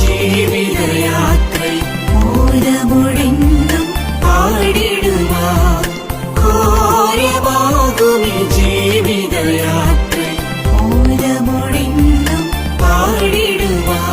ജീവിതയാത്ര മോദമൊഴിഞ്ഞും പാടിടുവാൻ ഘോരമാകുമി ജീവിതയാത്ര മോദമൊഴിഞ്ഞും പാടിടുവാൻ.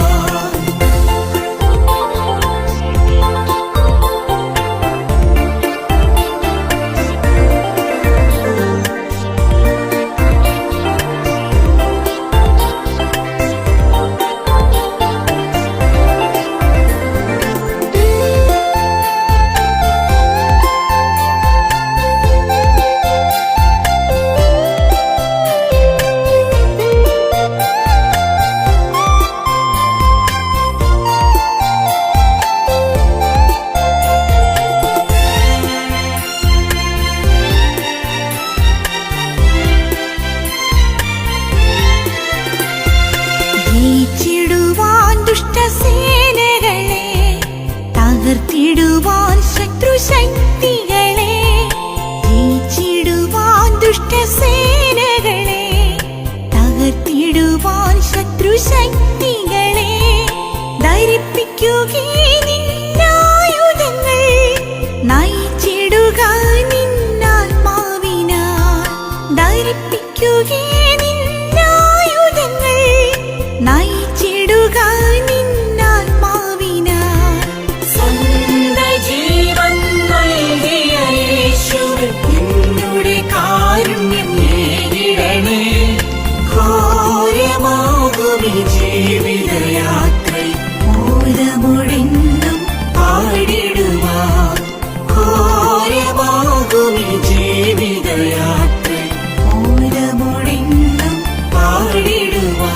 തകർത്തിടുവാൻ ശത്രുശക്തികളെ, ജയിച്ചിടുവാൻ ദുഷ്ടസേനകളെ, തകർത്തിടുവാൻ ശത്രുശക്തികളെ, ധരിപ്പിക്കുകേ നിന്നായുധങ്ങൾ, നയിച്ചിടുക നിന്നാത്മാവിനാൽ, ധരിപ്പിക്കുകേ നിന്നായുധങ്ങൾ, നയിച്ചിടുക ജീവിതയാത്ര മോദമൊഴിഞ്ഞും പാടിടുവാൻ ഘോരമാകുമി ജീവിതയാത്ര മോദമൊഴിഞ്ഞും പാടിടുവാൻ.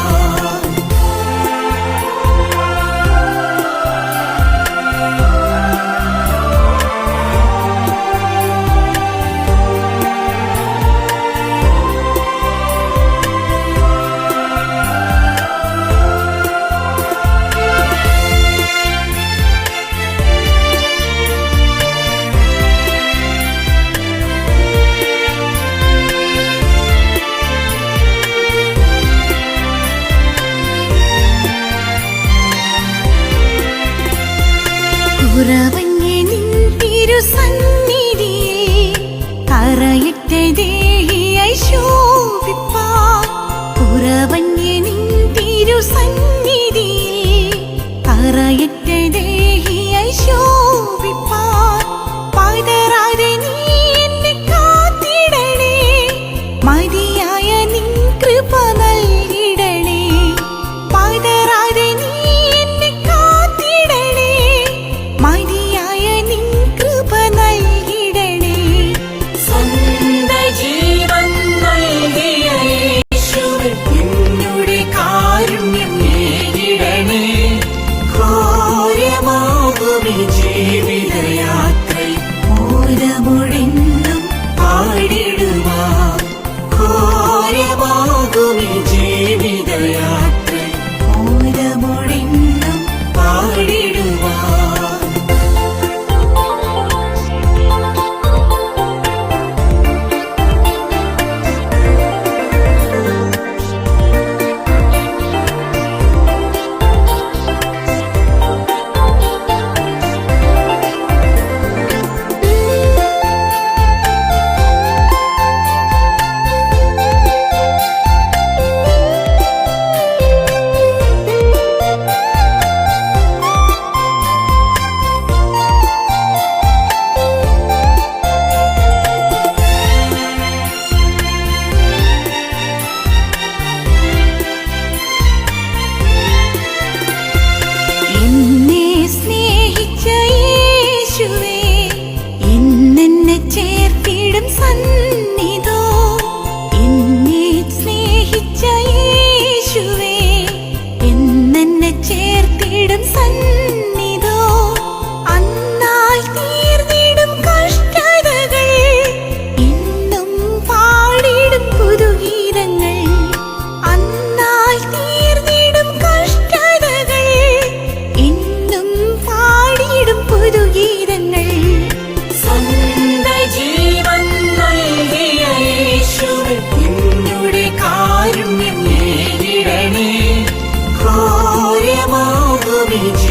കുറവഞ്ഞ് നിൻ തിരുസന്നിധിയിൽ കറയിട്ട ദേഹിയായി ശോഭിപ്പാൻ, കുറവഞ്ഞ് നിൻ തിരുസന്നിധിയിൽ കറയിട്ട ദേഹിയായി ശോഭിപ്പാൻ, പതറാതെ നീ എന്നെ കാത്തിടണേ, മതിയായ നിൻ കൃപ നൽകിടണേ, പതറാതെ നീ എന്നെ കാത്തിടണേ, മതിയായ നിൻ കൃപ നൽകിടണേ. സ്വന്ത ജീവൻ നൽകിയ യേശുവേ, നിന്നുടെ കാരുണ്യം നേടിടണേ, ഘോരമാകുമി ജീവിതയാത്ര മോദമൊഴിഞ്ഞും പാടിടുവാൻ ഘോരമാകുമി ജീവിതയാത്ര മോദമൊഴിഞ്ഞും പാടിടുവാൻ. കാരുണ്യം നേരിടണേ, ഘോരമാകും ഭൂമി